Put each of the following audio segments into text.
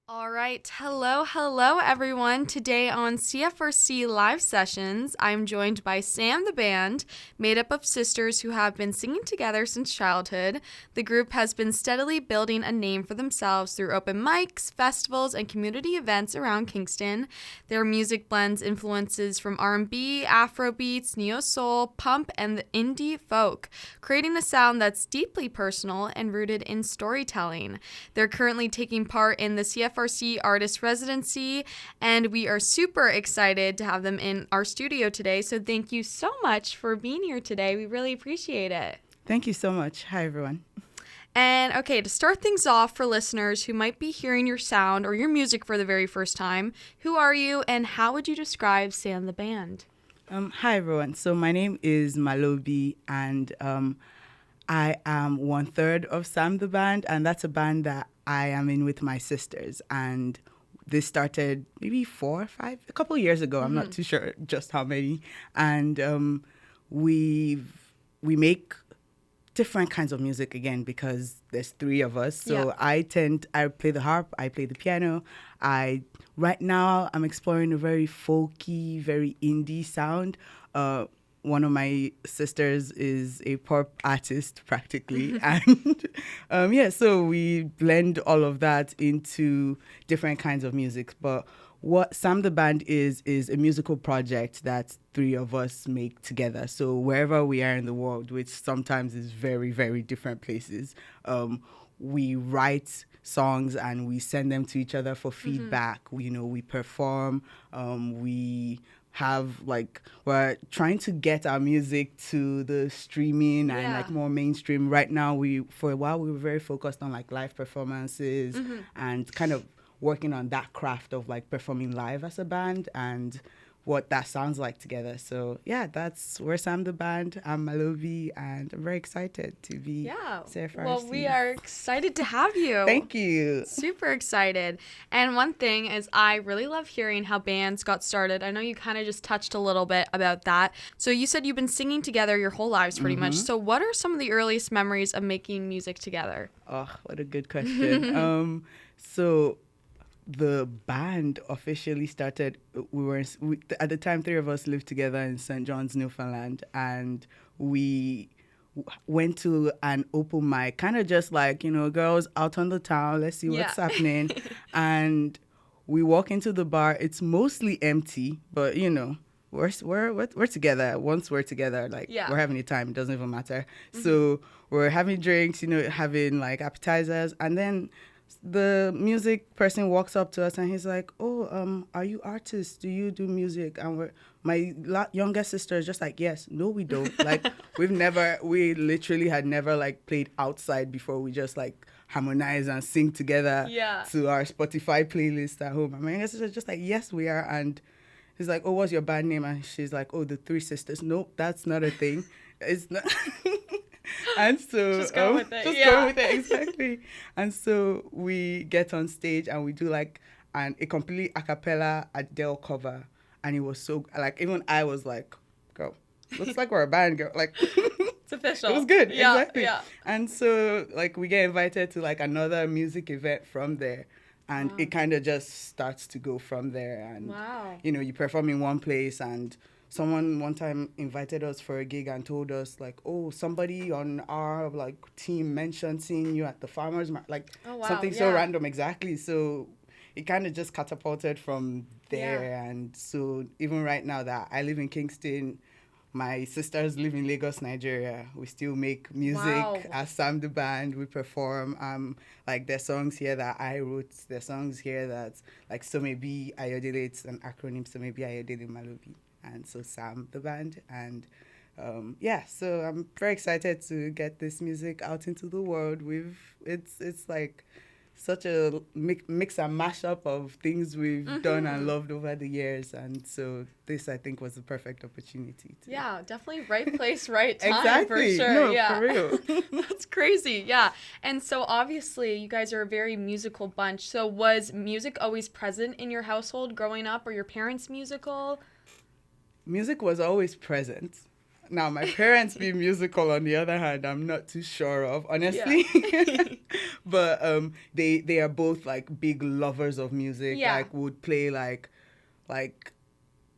All right. Hello, everyone. Today on CFRC Live Sessions, I'm joined by Sam the Band, made up of sisters who have been singing together since childhood. The group has been steadily building a name for themselves through open mics, festivals, and community events around Kingston. Their music blends influences from R&B, Afrobeats, neo-soul, pump, and the indie folk, creating a sound that's deeply personal and rooted in storytelling. They're currently taking part in the CFRC Artist Residency, and we are super excited to have them in our studio today. So thank you so much for being here today. We really appreciate it. Thank you so much. Hi, everyone. And okay, to start things off for listeners who might be hearing your sound or your music for the very first time, who are you and how would you describe Sam the Band? Hi, everyone. So my name is Malobi, and I am 1/3 of Sam the Band, and that's a band that I am in with my sisters. And this started maybe 4 or 5, a couple of years ago. I'm not too sure just how many. And we make different kinds of music again because there's 3 of us. So I play the harp, I play the piano. Right now I'm exploring a very folky, very indie sound. One of my sisters is a pop artist practically. And so we blend all of that into different kinds of music. But what Sam the Band is a musical project that 3 of us make together. So wherever we are in the world, which sometimes is very, very different places, we write songs and we send them to each other for feedback. We perform, we have we're trying to get our music to the streaming and more mainstream. Right now, for a while we were very focused on live performances and kind of working on that craft of performing live as a band and what that sounds like together. So we're Sam the Band. I'm Malobi, and I'm very excited to be CFRC. Well, we are excited to have you. Thank you. Super excited. And one thing is I really love hearing how bands got started. I know you kind of just touched a little bit about that. So you said you've been singing together your whole lives pretty much. So what are some of the earliest memories of making music together? Oh, what a good question. So the band officially started, at the time 3 of us lived together in St. John's, Newfoundland, and we went to an open mic, kind of just girls out on the town, let's see what's happening. And we walk into the bar, it's mostly empty, but we're together. Once we're together, we're having a time, it doesn't even matter. So we're having drinks, having appetizers, and then the music person walks up to us and he's like, are you artists? Do you do music? And my younger sister is just like, yes. No, we don't. We literally had never played outside before. We just harmonize and sing together to our Spotify playlist at home. And my younger sister is just like, yes, we are. And he's like, what's your band name? And she's like, the 3 Sisters. Nope, that's not a thing. It's not. And so just go with it. Go with it, exactly. And so we get on stage and we do a completely a cappella Adele cover, and it was so even I was like, girl, looks like we're a band, girl. It's official. It was good, exactly. Yeah. And so we get invited to another music event from there. And it kind of just starts to go from there. And you perform in one place, and someone one time invited us for a gig and told us somebody on our team mentioned seeing you at the farmers market, something so random, exactly. So it kind of just catapulted from there. And so even right now that I live in Kingston, my sisters live in Lagos, Nigeria, we still make music as Sam the Band. We perform there's songs here that I wrote, there's songs here that Somebi Ayodele, it's an acronym, Somebi Ayodele Malobi. And so Sam the Band, and so I'm very excited to get this music out into the world. It's such a mix and mashup of things we've done and loved over the years, and so this I think was the perfect opportunity. Definitely right place, right time. Exactly. For sure. No, for real. That's crazy. And so obviously you guys are a very musical bunch. So was music always present in your household growing up? Or your parents musical? Music was always present. Now, my parents being musical, on the other hand, I'm not too sure of, honestly. Yeah. But they are both like big lovers of music. Yeah. Like would play like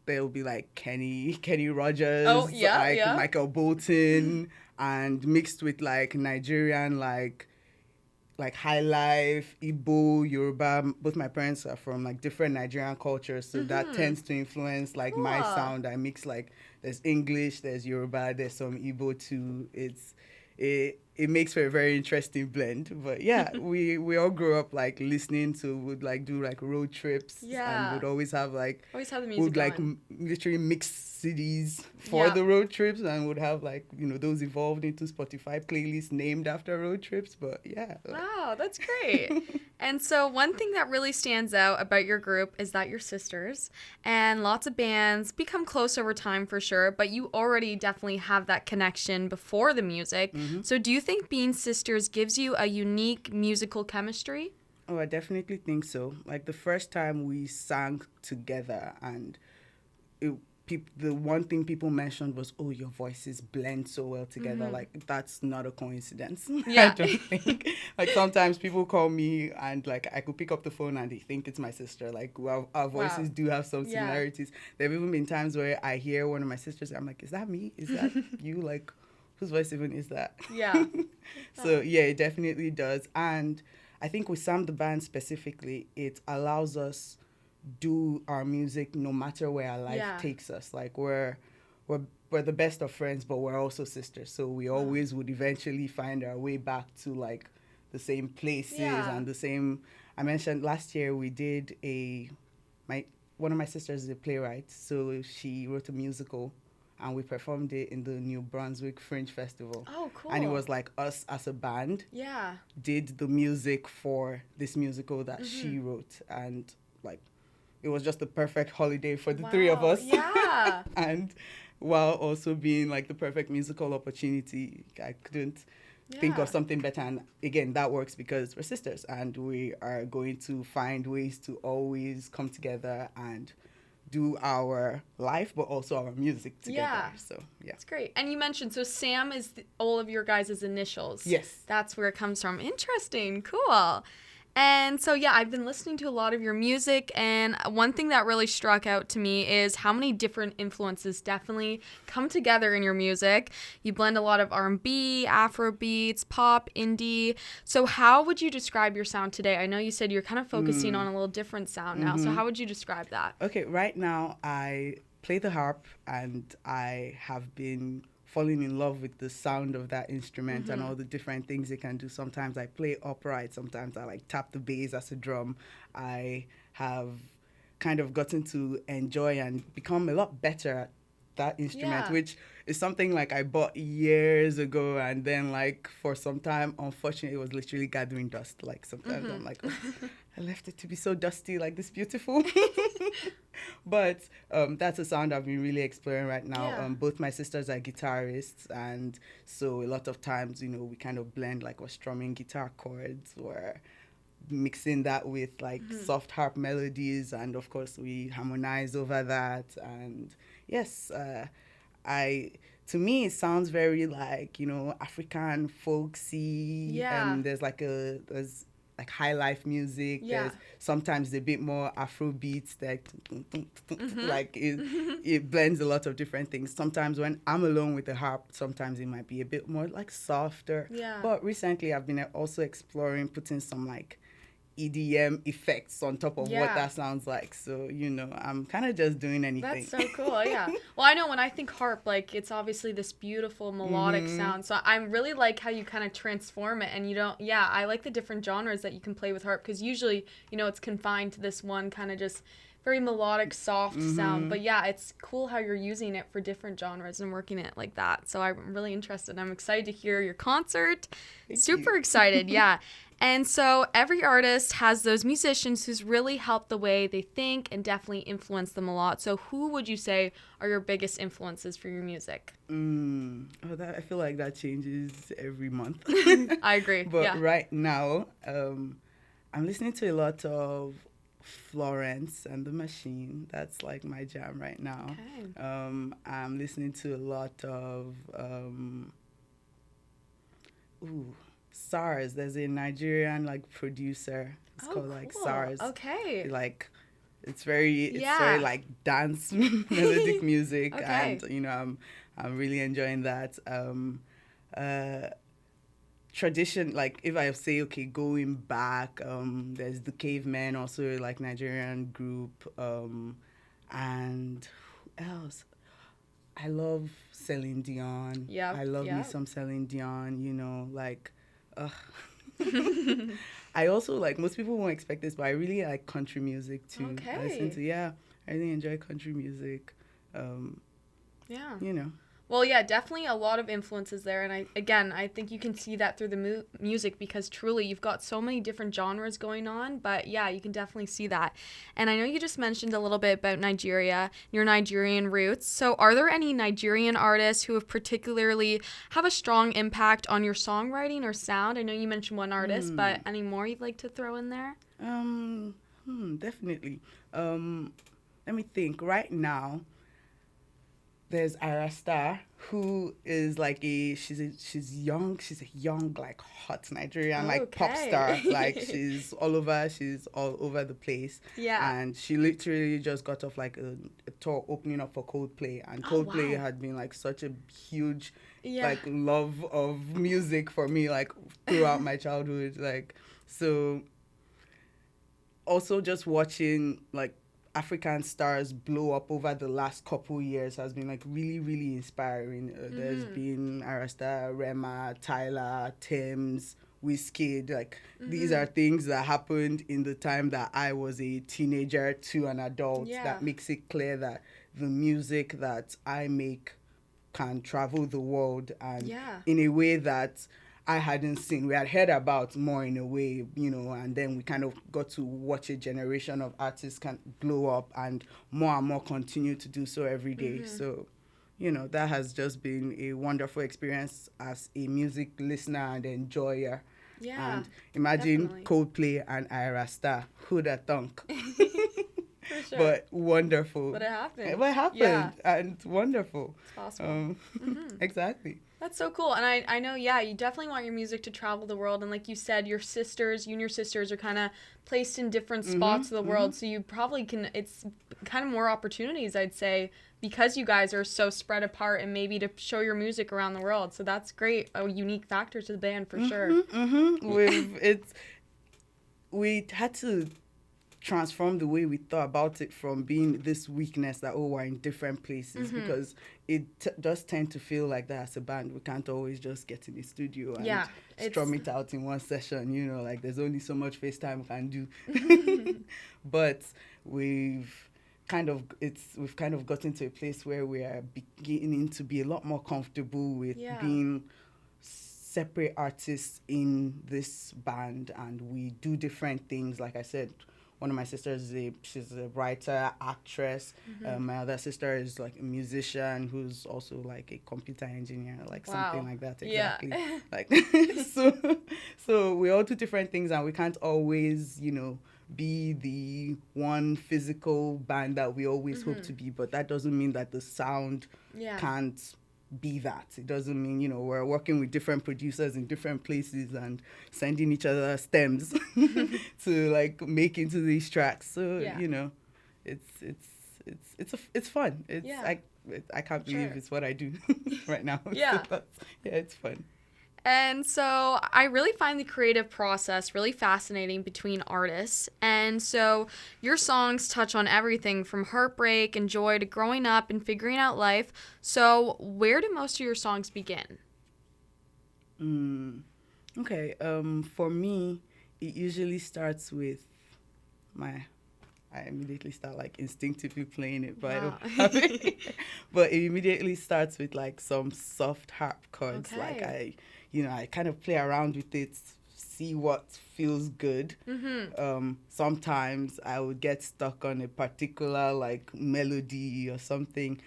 there'll be like Kenny Rogers, Oh, yeah, like yeah. Michael Bolton, and mixed with like Nigerian like high life, Igbo, Yoruba. Both my parents are from like different Nigerian cultures, so that tends to influence like my Cool. sound. I mix like there's English, there's Yoruba, there's some Igbo too. It makes for a very interesting blend. But yeah, we all grew up like listening to, would like do like road trips, Yeah. and would always have like Always have the music would like going. literally mix CDs for Yeah. the road trips, and would have like those evolved into Spotify playlists named after road trips. But yeah, Wow, that's great. And so one thing that really stands out about your group is that you're sisters, and lots of bands become close over time for sure, but you already definitely have that connection before the music. So do you think being sisters gives you a unique musical chemistry? Oh, I definitely think so. Like the first time we sang together, and the one thing people mentioned was, "Oh, your voices blend so well together." Like that's not a coincidence. Yeah. I don't think. Like sometimes people call me, and like I could pick up the phone and they think it's my sister. Like our voices do have some Yeah. similarities. There have even been times where I hear one of my sisters, I'm like, "Is that me? Is that you? Like, whose voice even is that?" Yeah. So yeah, it definitely does. And I think with Sam the band specifically, it allows us do our music no matter where our life takes us. Like we're the best of friends, but we're also sisters. So we always would eventually find our way back to like the same places and the same. I mentioned last year we did one of my sisters is a playwright, so she wrote a musical, and we performed it in the New Brunswick Fringe Festival. Oh, cool. And it was like us as a band did the music for this musical that she wrote, and like it was just the perfect holiday for the three of us. Yeah. And while also being like the perfect musical opportunity, I couldn't think of something better. And again, that works because we're sisters, and we are going to find ways to always come together and do our life, but also our music together. Yeah. So yeah, That's great. And you mentioned, so Sam is all of your guys' initials. Yes. That's where it comes from. Interesting. Cool. And so, yeah, I've been listening to a lot of your music, and one thing that really struck out to me is how many different influences definitely come together in your music. You blend a lot of R&B, Afrobeats, pop, indie. So how would you describe your sound today? I know you said you're kind of focusing on a little different sound now, so how would you describe that? Okay, right now I play the harp, and I have been falling in love with the sound of that instrument and all the different things it can do. Sometimes I play upright, sometimes I like tap the bass as a drum. I have kind of gotten to enjoy and become a lot better at that instrument, which is something like I bought years ago, and then like for some time, unfortunately, it was literally gathering dust. Like sometimes I'm like, oh, I left it to be so dusty, like this beautiful. But that's a sound I've been really exploring right now. Both my sisters are guitarists, and so a lot of times, we kind of blend, like we're strumming guitar chords, or mixing that with like soft harp melodies, and of course we harmonize over that. And yes, to me it sounds very like African folksy. There's like high life music. There's sometimes a bit more Afrobeats that like it blends a lot of different things. Sometimes when I'm alone with the harp, sometimes it might be a bit more like softer. But recently I've been also exploring putting some like EDM effects on top of what that sounds like. So, I'm kind of just doing anything. That's so cool, yeah. Well, I know when I think harp, like, it's obviously this beautiful melodic sound. So I really like how you kind of transform it, and you don't, I like the different genres that you can play with harp, because usually, it's confined to this one kind of just very melodic, soft sound. But yeah, it's cool how you're using it for different genres and working it like that. So I'm really interested. I'm excited to hear your concert. Super excited, yeah. And so every artist has those musicians who's really helped the way they think and definitely influence them a lot. So who would you say are your biggest influences for your music? I feel like that changes every month. I agree. But right now, I'm listening to a lot of Florence and the Machine. That's like my jam right now. Okay. I'm listening to a lot of SARS. There's a Nigerian like producer. It's Oh, called like cool. SARS. Okay. Like it's very Yeah. like dance melodic music, Okay. and I'm really enjoying that. Uh, Tradition, like if I say okay, going back, there's the Cavemen, also like Nigerian group, and who else? I love Celine Dion. Yep. I love me Yep. some Celine Dion. Like, ugh. I also like, most people won't expect this, but I really like country music too. I listen Okay. to I really enjoy country music. Um, Yeah. you know. Well, yeah, definitely a lot of influences there. And I think you can see that through the music because truly you've got so many different genres going on. But yeah, you can definitely see that. And I know you just mentioned a little bit about Nigeria, your Nigerian roots. So are there any Nigerian artists who have particularly have a strong impact on your songwriting or sound? I know you mentioned one artist, but any more you'd like to throw in there? Definitely. Let me think. Right now, there's Arasta, who is like she's a young like hot Nigerian like pop star. Like Okay. she's all over the place. Yeah. And she literally just got off like a tour opening up for Coldplay, and Oh, Coldplay wow. had been like such a huge Yeah. like love of music for me like throughout my childhood. Like, so also just watching like African stars blow up over the last couple years has been like really, really inspiring. There's been Arasta, Rema, Tyler, Thames, Wizkid. Like, these are things that happened in the time that I was a teenager to an adult. Yeah. That makes it clear that the music that I make can travel the world, and Yeah. in a way that I hadn't seen. We had heard about more in a way, and then we kind of got to watch a generation of artists can blow up, and more continue to do so every day. So, that has just been a wonderful experience as a music listener and enjoyer. Yeah. And imagine Definitely. Coldplay and Ira Star. Who'd have thunk? For sure. But wonderful. But it happened. But it happened, Yeah. and wonderful. It's possible. Exactly. That's so cool. And I know, yeah, you definitely want your music to travel the world. And like you said, you and your sisters are kind of placed in different spots of the world. So you probably it's kind of more opportunities, I'd say, because you guys are so spread apart and maybe to show your music around the world. So that's great. A unique factor to the band for sure. We had to transform the way we thought about it from being this weakness that we're in different places, because it does tend to feel like that as a band. We can't always just get in the studio and strum it out in one session, like there's only so much FaceTime we can do. But we've kind of gotten to a place where we are beginning to be a lot more comfortable with being separate artists in this band, and we do different things. Like I said, one of my sisters she's a writer, actress. My other sister is like a musician who's also like a computer engineer, like something like that. Exactly. Yeah. Like so we all do different things, and we can't always, be the one physical band that we always hope to be. But that doesn't mean that the sound can't be that. It doesn't mean, we're working with different producers in different places and sending each other stems to like make into these tracks. So, it's fun. I can't believe it's what I do right now. Yeah. So it's fun. And so I really find the creative process really fascinating between artists. And so your songs touch on everything from heartbreak and joy to growing up and figuring out life. So where do most of your songs begin? Okay. For me, it usually starts with I immediately start like instinctively playing it, but I don't have it. But it immediately starts with like some soft harp chords. Okay. Like I kind of play around with it, see what feels good. Sometimes I would get stuck on a particular like melody or something,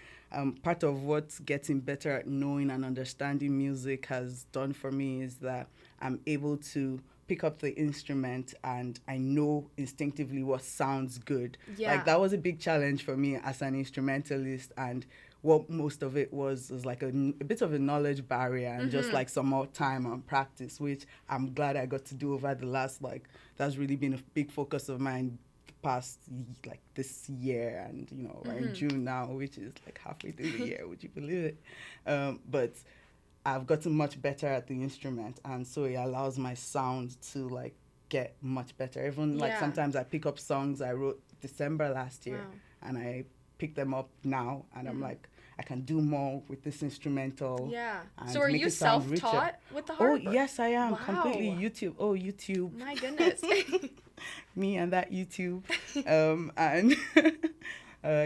part of what getting better at knowing and understanding music has done for me is that I'm able to pick up the instrument and I know instinctively what sounds good. Yeah. Like that was a big challenge for me as an instrumentalist, and what most of it was like a bit of a knowledge barrier and just like some more time and practice, which I'm glad I got to do over the last, like, that's really been a big focus of mine past like this year. And you know, we're in June now, which is like halfway through the year, would you believe it? But I've gotten much better at the instrument, and so it allows my sound to like get much better. Even like sometimes I pick up songs I wrote December last year, and I pick them up now, and I'm like, I can do more with this instrumental. Yeah. And So are make you it sound self-taught richer. with the harp? Oh, yes, I am. Wow. Completely YouTube. Oh, YouTube. My goodness. Me and that YouTube. And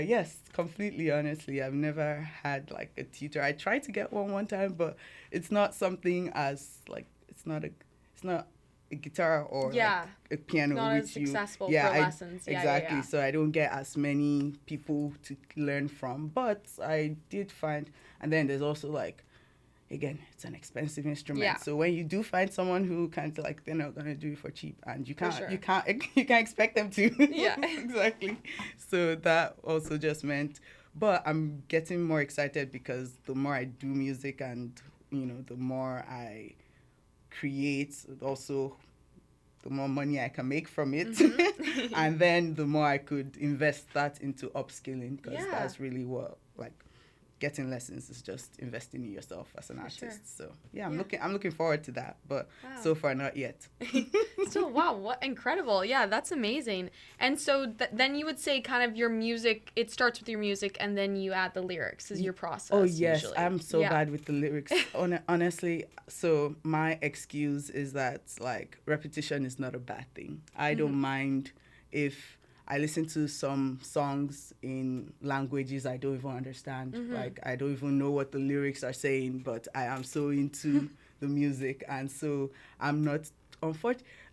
yes, completely honestly, I've never had like a tutor. I tried to get one time, but it's not something as like, it's not a guitar or like a piano not which as accessible yeah, for lessons. Yeah, exactly. So I don't get as many people to learn from, but I did find, and then there's also like, again, it's an expensive instrument. Yeah. So when you do find someone who can't, like, they're not gonna do it for cheap, and you can't sure. you can't expect them to. Yeah. Exactly. So that also just meant, but I'm getting more excited because the more I do music and, you know, the more I create, also the more money I can make from it. And then the more I could invest that into upskilling, because that's really what, like, getting lessons is just investing in yourself as an artist. Sure. So yeah, I'm looking forward to that, but so far not yet. So wow, what incredible. Yeah, that's amazing. And so then you would say kind of your music, it starts with your music and then you add the lyrics is your process. Oh yes, usually. I'm so bad with the lyrics. Honestly, so my excuse is that like repetition is not a bad thing. I don't mind if I listen to some songs in languages I don't even understand. Like, I don't even know what the lyrics are saying, but I am so into the music. And so I'm not,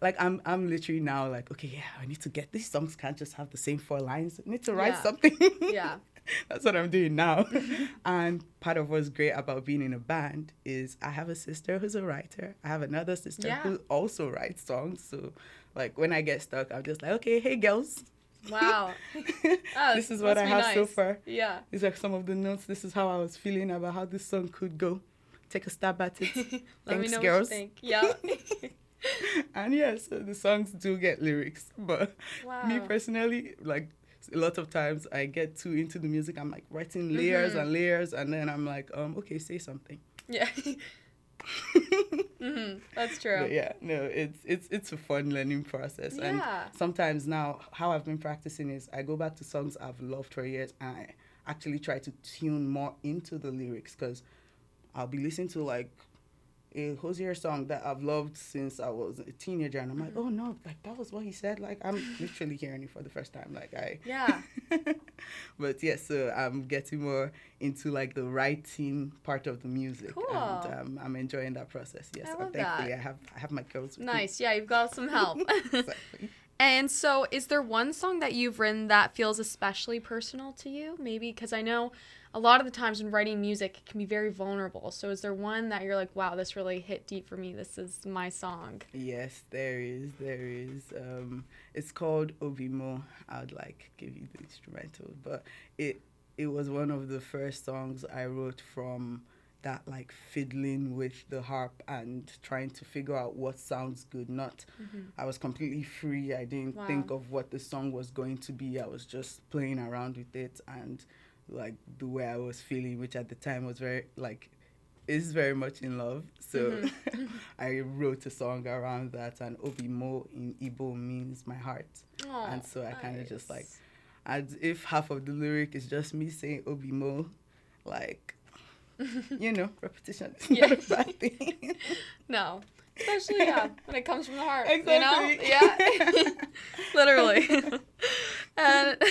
like, I'm literally now like, okay, yeah, I need to get, these songs can't just have the same 4 lines. I need to write something. Yeah. That's what I'm doing now. And part of what's great about being in a band is I have a sister who's a writer. I have another sister who also writes songs. So, like, when I get stuck, I'm just like, okay, hey, girls. Wow. This is what I have so far. Yeah. These are some of the notes. This is how I was feeling about how this song could go. Take a stab at it. Let me Thanks, know girls. what you think. Yeah. And yeah, so the songs do get lyrics. But me personally, like, a lot of times I get too into the music. I'm like writing layers and layers, and then I'm like, okay, say something. Yeah. That's true. But yeah, no, it's a fun learning process. And sometimes now how I've been practicing is I go back to songs I've loved for years and I actually try to tune more into the lyrics, because I'll be listening to like a Hosier song that I've loved since I was a teenager, and I'm like, oh no, like that was what he said. Like I'm literally hearing it for the first time. Like but yeah, so I'm getting more into like the writing part of the music. Cool. And I'm enjoying that process. Yes, I love thankfully that. I have my girls with nice. me. Yeah, you've got some help. Exactly. And so is there one song that you've written that feels especially personal to you? Maybe because I know a lot of the times when writing music, it can be very vulnerable. So is there one that you're like, wow, this really hit deep for me. This is my song. Yes, there is. It's called Obimo. I would like give you the instrumental, but it was one of the first songs I wrote from that like fiddling with the harp and trying to figure out what sounds good. I was completely free. I didn't think of what the song was going to be. I was just playing around with it and like the way I was feeling, which at the time was very like is very much in love. So I wrote a song around that, and Obimo in Igbo means my heart. Aww, and so I kind of just like, as if half of the lyric is just me saying Obimo, like, you know, repetition is not a bad thing. No. Especially, when it comes from the heart. Exactly. You know? Yeah. Literally. And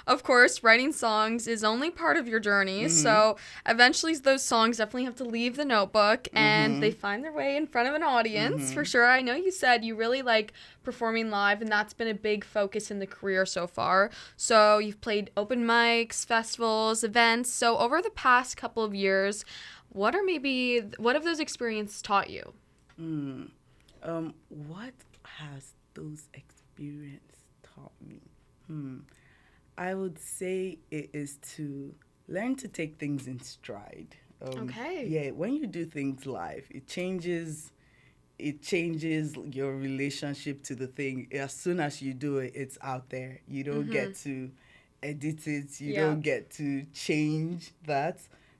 of course, writing songs is only part of your journey. Mm-hmm. So eventually, those songs definitely have to leave the notebook and Mm-hmm. they find their way in front of an audience for Mm-hmm. sure. I know you said you really like performing live, and that's been a big focus in the career so far. So you've played open mics, festivals, events. So over the past couple of years, what have those experiences taught you? Mm. What has those experiences taught me? Hmm. I would say it is to learn to take things in stride. Okay. Yeah, when you do things live, it changes your relationship to the thing. As soon as you do it, it's out there. You don't get to edit it. You Yeah. don't get to change that.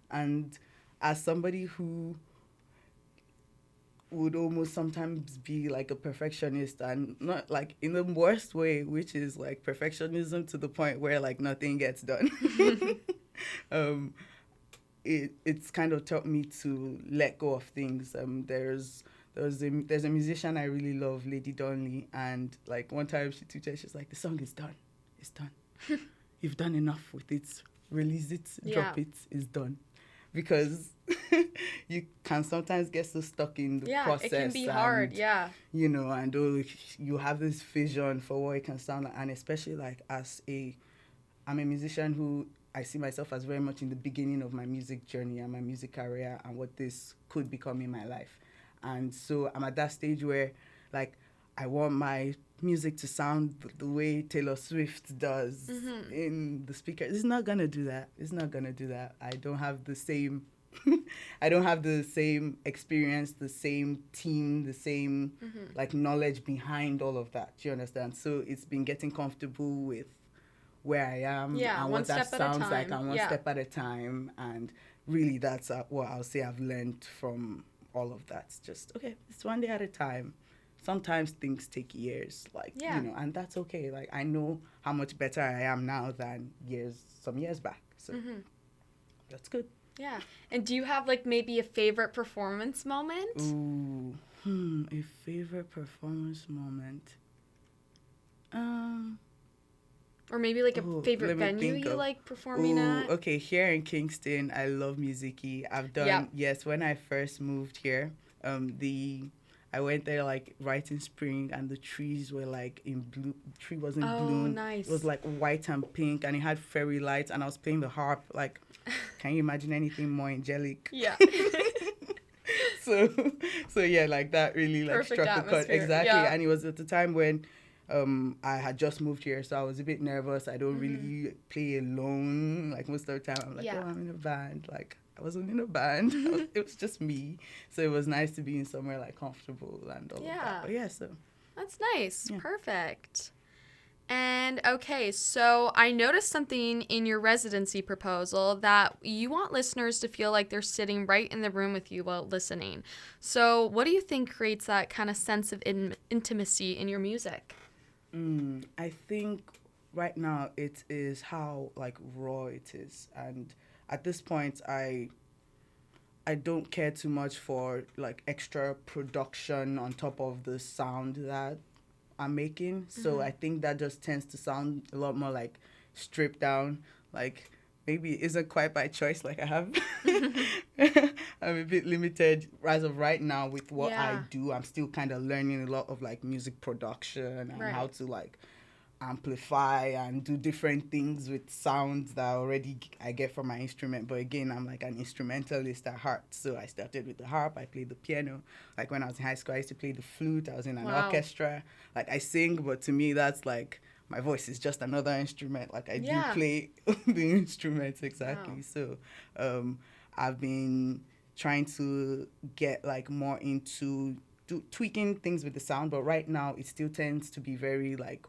And as somebody who would almost sometimes be like a perfectionist, and not like in the worst way, which is like perfectionism to the point where like nothing gets done. um, it's kind of taught me to let go of things. There's a musician I really love, Lady Donley, and like one time she tweeted, she's like, "The song is done, it's done. You've done enough with it. Release it, drop it. It's done." Because you can sometimes get so stuck in the process. It can be hard. Yeah. And you have this vision for what it can sound like, and especially like I'm a musician who I see myself as very much in the beginning of my music journey and my music career and what this could become in my life. And so I'm at that stage where, like, I want my music to sound the way Taylor Swift does in the speaker. It's not going to do that. It's not going to do that. I don't have the same... I don't have the same experience, the same team, the same, like, knowledge behind all of that. Do you understand? So it's been getting comfortable with where I am and what that sounds like, and one step at a time. And really, that's what I'll say I've learned from all of that. It's just, okay, it's one day at a time. Sometimes things take years, and that's okay. Like, I know how much better I am now than some years back. So that's good. Yeah. And do you have like maybe a favorite performance moment? Ooh, a favorite performance moment. Or maybe like a favorite venue you like performing at? Okay, here in Kingston, I love Musiki. I've done, yes, when I first moved here, I went there like right in spring, and the trees were like in blue. The tree was in bloom. Oh, nice. It was like white and pink, and it had fairy lights, and I was playing the harp. Like, can you imagine anything more angelic? Yeah. So yeah, like that really like Perfect struck a chord. atmosphere. Exactly. Yeah. And it was at the time when I had just moved here, so I was a bit nervous. I don't really play alone. Like, most of the time, I'm like, oh, I'm in a band. Like, I wasn't in a band. It was just me. So it was nice to be in somewhere like comfortable and all of that. But yeah, so. That's nice. Yeah. Perfect. And okay, so I noticed something in your residency proposal that you want listeners to feel like they're sitting right in the room with you while listening. So what do you think creates that kind of sense of intimacy in your music? I think right now it is how like raw it is, and at this point I don't care too much for like extra production on top of the sound that I'm making. So I think that just tends to sound a lot more like stripped down. Like, maybe it isn't quite by choice. Like, I have I'm a bit limited as of right now with what I do. I'm still kind of learning a lot of like music production and how to like amplify and do different things with sounds that already I get from my instrument. But again, I'm like an instrumentalist at heart. So I started with the harp. I played the piano. Like, when I was in high school, I used to play the flute. I was in an orchestra. Like, I sing, but to me, that's like, my voice is just another instrument. Like, I do play the instruments, exactly. So I've been trying to get like more into tweaking things with the sound. But right now, it still tends to be very like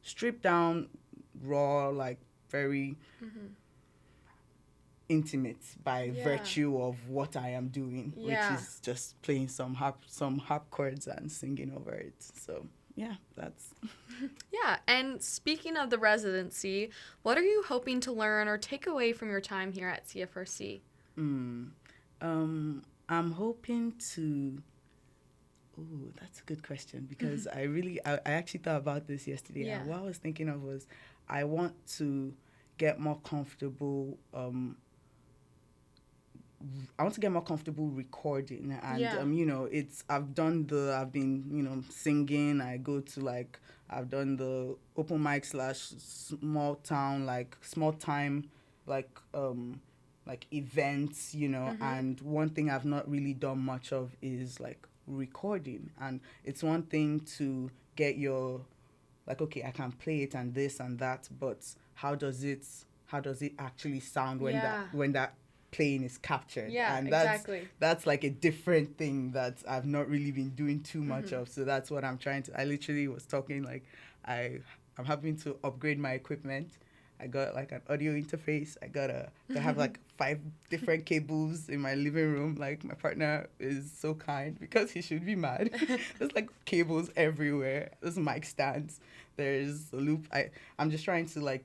stripped down, raw, like very intimate by virtue of what I am doing, which is just playing some harp chords and singing over it. So yeah, that's... Yeah, and speaking of the residency, what are you hoping to learn or take away from your time here at CFRC? I'm hoping to... Oh, that's a good question, because I actually thought about this yesterday. And what I was thinking of was, I want to get more comfortable. I want to get more comfortable recording, and I've been singing. I go to I've done the open mic slash small town small time like events, and one thing I've not really done much of is recording, and it's one thing to get your okay, I can play it and this and that, but how does it actually sound when that playing is captured? Yeah, and exactly. that's a different thing that I've not really been doing too much of. So that's what I'm trying to. I literally was talking I'm having to upgrade my equipment. I got an audio interface. I have 5 different cables in my living room. My partner is so kind because he should be mad. There's cables everywhere. There's mic stands. There's a loop. I'm just trying to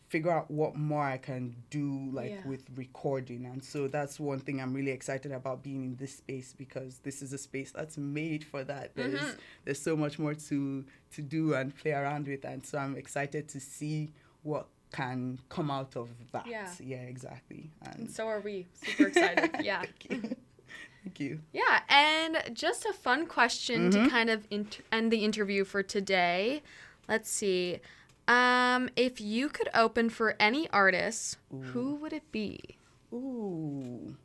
figure out what more I can do with recording. And so that's one thing I'm really excited about being in this space, because this is a space that's made for that. There's so much more to do and play around with, and so I'm excited to see what can come out of that. Yeah, exactly. And so are we. Super excited. Yeah. Thank you. Yeah, and just a fun question to kind of end the interview for today. Let's see. If you could open for any artist, who would it be? Ooh.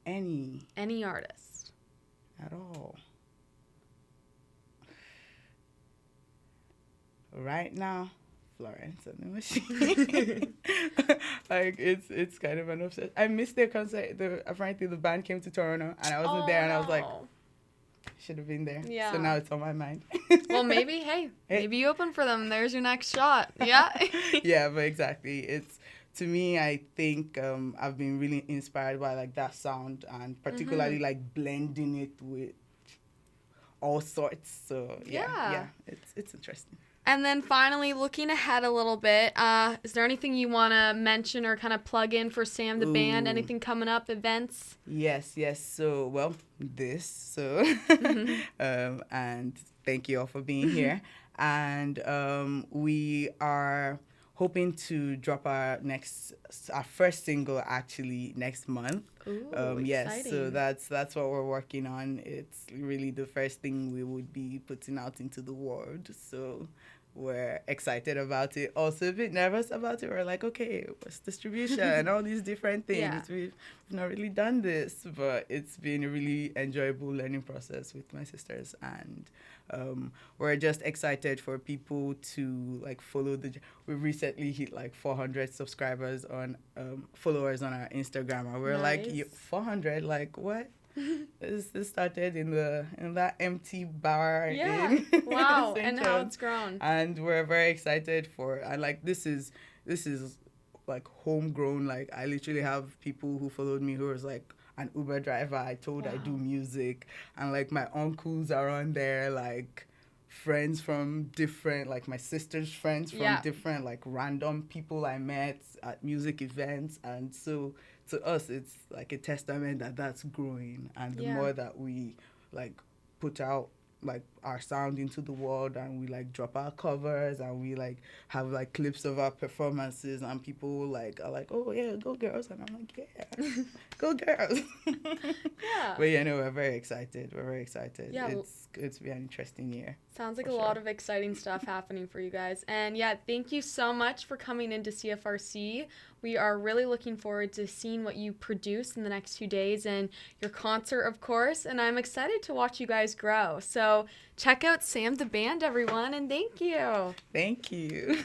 Any artist. At all. Right now, Florence and the Machine. It's kind of an obsession. I missed their concert. Apparently the band came to Toronto and I wasn't there, and I was like, should have been there. Yeah. So now it's on my mind. Well, maybe you open for them. There's your next shot. Yeah. Yeah, but exactly. To me, I think I've been really inspired by that sound, and particularly blending it with all sorts. So yeah, it's interesting. And then finally, looking ahead a little bit, is there anything you want to mention or kind of plug in for Sam the Band? Anything coming up, events? Yes. So, and thank you all for being here. And we are hoping to drop our first single actually next month. Ooh, yes, exciting. so that's what we're working on. It's really the first thing we would be putting out into the world. So we're excited about it. Also a bit nervous about it. We're like, okay, what's distribution and all these different things. Yeah. We've not really done this, but it's been a really enjoyable learning process with my sisters, and we're just excited for people to follow we recently hit 400 subscribers on followers on our Instagram, and we're nice. 400, what? This started in that empty bar. Yeah. Wow. And how it's grown. And we're very excited this is homegrown. I literally have people who followed me who was an Uber driver. I told I do music, and my uncles are on there, friends from different, my sister's friends from different random people I met at music events. And so to us it's a testament that that's growing, and the more that we put out our sound into the world, and we drop our covers, and we have clips of our performances, and people are oh yeah, go girls, and I'm yeah, go girls. Yeah. But we're very excited. Yeah, it's going to be an interesting year. Sounds like a lot of exciting stuff happening for you guys. And thank you so much for coming into CFRC. We are really looking forward to seeing what you produce in the next few days, and your concert, of course. And I'm excited to watch you guys grow. So check out Sam the Band, everyone, and thank you. Thank you.